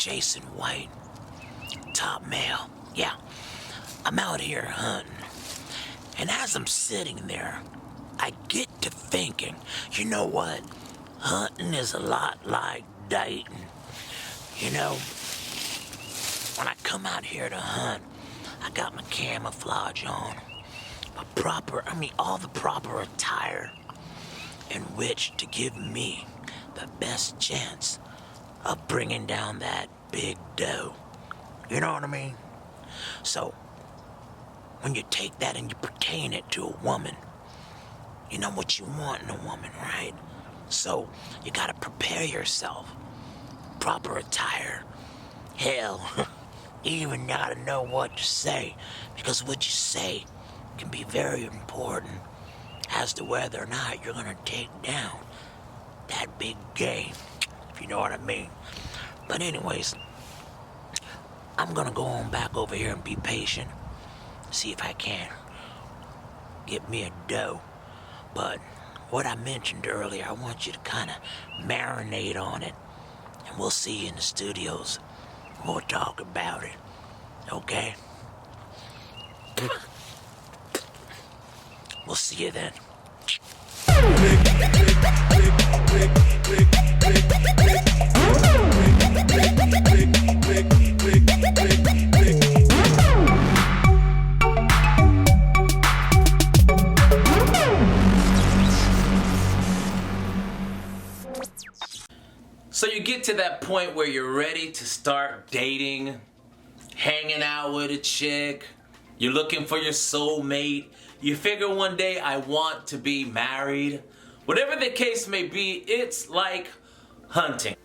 Jason White, top male. Yeah, I'm out here hunting. And as I'm sitting there, I get to thinking, you know what? Hunting is a lot like dating. You know, when I come out here to hunt, I got my camouflage on, all the proper attire in which to give me the best chance of bringing down that big doe. You know what I mean? So, when you take that and you pertain it to a woman, you know what you want in a woman, right? So, you gotta prepare yourself. Proper attire. Hell, you even gotta know what to say, because what you say can be very important as to whether or not you're gonna take down that big game, if you know what I mean. But anyways, I'm gonna go on back over here and be patient, see if I can get me a doe. But what I mentioned earlier, I want you to kind of marinate on it, and we'll see you in the studios. We'll talk about it, okay? We'll see you then. So you get to that point where you're ready to start dating, hanging out with a chick, you're looking for your soulmate, you figure one day I want to be married. Whatever the case may be, it's like hunting.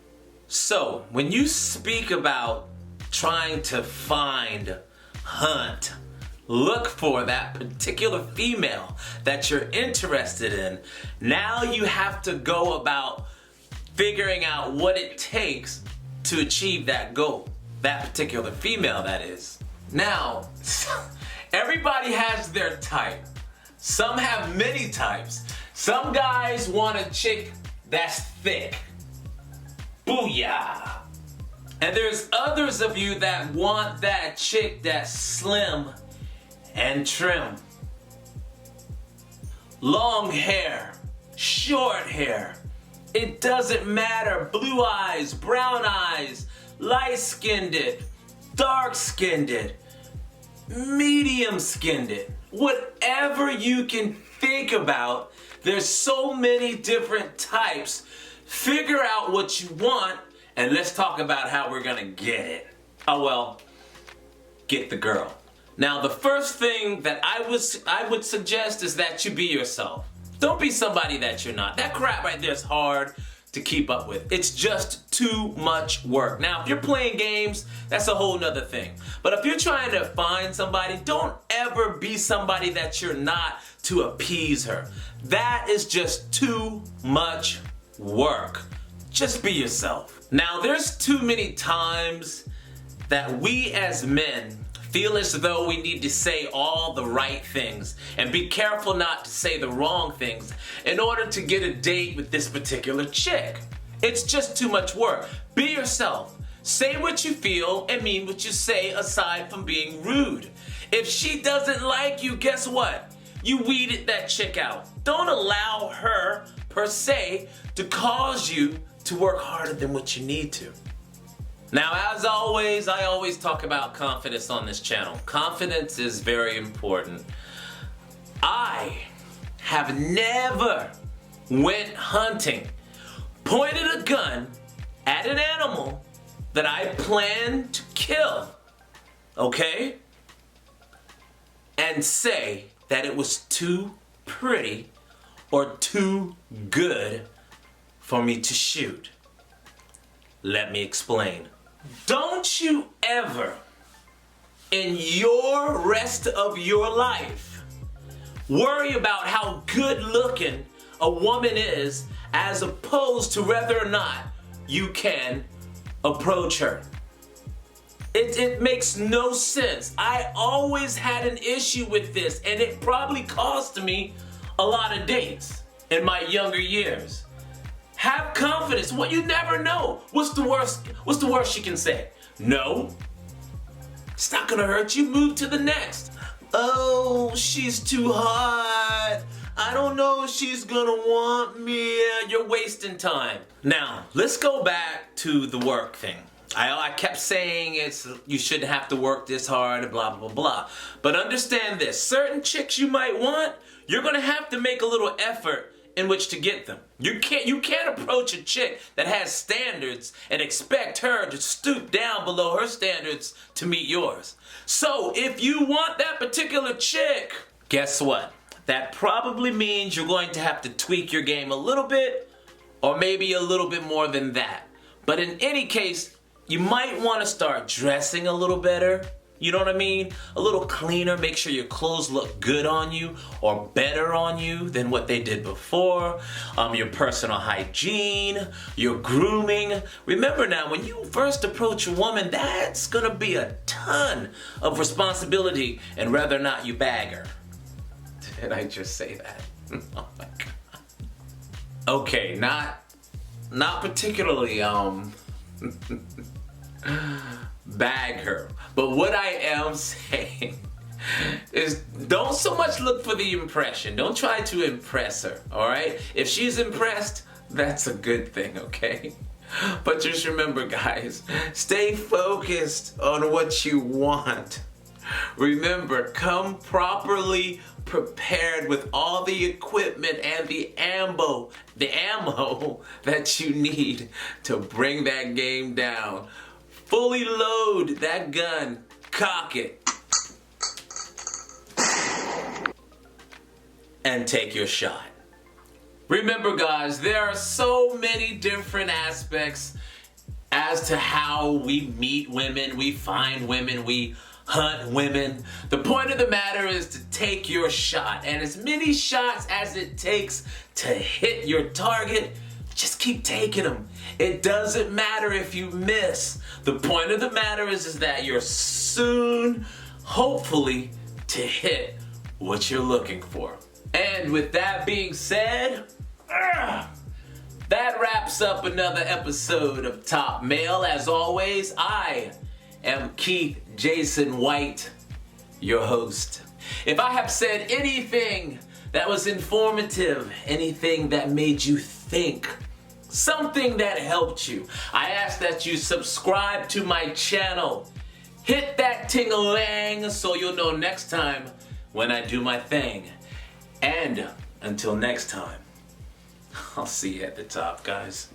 So when you speak about trying to find, hunt, look for that particular female that you're interested in, now you have to go about figuring out what it takes to achieve that goal. That particular female, that is. Now, everybody has their type. Some have many types. Some guys want a chick that's thick. Booyah! And there's others of you that want that chick that's slim and trim. Long hair, short hair. It doesn't matter. Blue eyes, brown eyes, light-skinned, dark-skinned, medium-skinned. Whatever you can think about, there's so many different types. Figure out what you want, and let's talk about how we're gonna get it. Oh well, get the girl. Now the first thing that I would suggest is that you be yourself. Don't be somebody that you're not. That crap right there is hard to keep up with. It's just too much work. Now, if you're playing games, that's a whole nother thing. But if you're trying to find somebody, don't ever be somebody that you're not to appease her. That is just too much work. Just be yourself. Now, there's too many times that we as men feel as though we need to say all the right things and be careful not to say the wrong things in order to get a date with this particular chick. It's just too much work. Be yourself. Say what you feel and mean what you say, aside from being rude. If she doesn't like you, guess what? You weeded that chick out. Don't allow her, per se, to cause you to work harder than what you need to. Now, as always, I always talk about confidence on this channel. Confidence is very important. I have never went hunting, pointed a gun at an animal that I planned to kill, okay? And say that it was too pretty or too good for me to shoot. Let me explain. Don't you ever, in your rest of your life, worry about how good looking a woman is as opposed to whether or not you can approach her. It makes no sense. I always had an issue with this, and it probably cost me a lot of dates in my younger years. Have confidence. What you never know. What's the worst she can say? No. It's not gonna hurt you. Move to the next. Oh, she's too hot. I don't know if she's gonna want me. You're wasting time. Now, let's go back to the work thing. I kept saying you shouldn't have to work this hard and blah, blah, blah. But understand this, certain chicks you might want, you're gonna have to make a little effort in which to get them. You can't approach a chick that has standards and expect her to stoop down below her standards to meet yours. So if you want that particular chick, guess what? That probably means you're going to have to tweak your game a little bit, or maybe a little bit more than that. But in any case, you might want to start dressing a little better. You know what I mean? A little cleaner, make sure your clothes look good on you or better on you than what they did before. Your personal hygiene, your grooming. Remember now, when you first approach a woman, that's gonna be a ton of responsibility and whether or not you bag her. Did I just say that? Oh my God. Okay, not particularly, bag her. But what I am saying is don't so much look for the impression. Don't try to impress her, all right? If she's impressed, that's a good thing, okay? But just remember, guys, stay focused on what you want. Remember, come properly prepared with all the equipment and the ammo that you need to bring that game down. Fully load that gun, cock it, and take your shot. Remember, guys, there are so many different aspects as to how we meet women, we find women, we hunt women. The point of the matter is to take your shot, and as many shots as it takes to hit your target, just keep taking them. It doesn't matter if you miss. The point of the matter is that you're soon, hopefully, to hit what you're looking for. And with that being said, that wraps up another episode of Top Male. As always, I am Keith Jason White, your host. If I have said anything that was informative, anything that made you think, something that helped you, I ask that you subscribe to my channel. Hit that ting-a-lang so you'll know next time when I do my thing. And until next time, I'll see you at the top, guys.